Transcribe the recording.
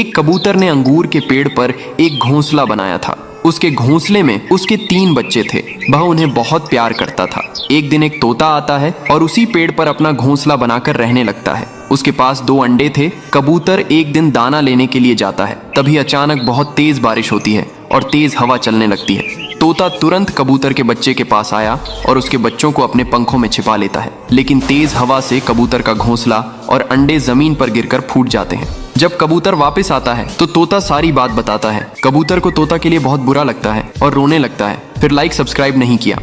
एक कबूतर ने अंगूर के पेड़ पर एक घोंसला बनाया था। उसके घोंसले में उसके 3 बच्चे थे। वह उन्हें बहुत प्यार करता था। एक दिन एक तोता आता है और उसी पेड़ पर अपना घोंसला बनाकर रहने लगता है। उसके पास 2 अंडे थे। कबूतर एक दिन दाना लेने के लिए जाता है। तभी अचानक बहुत तेज बारिश होती है और तेज हवा चलने लगती है। तोता तुरंत कबूतर के बच्चे के पास आया और उसके बच्चों को अपने पंखों में छिपा लेता है। लेकिन तेज हवा से कबूतर का घोंसला और अंडे जमीन पर गिरकर फूट जाते हैं। जब कबूतर वापस आता है तो तोता सारी बात बताता है। कबूतर को तोता के लिए बहुत बुरा लगता है और रोने लगता है। फिर लाइक सब्सक्राइब नहीं किया।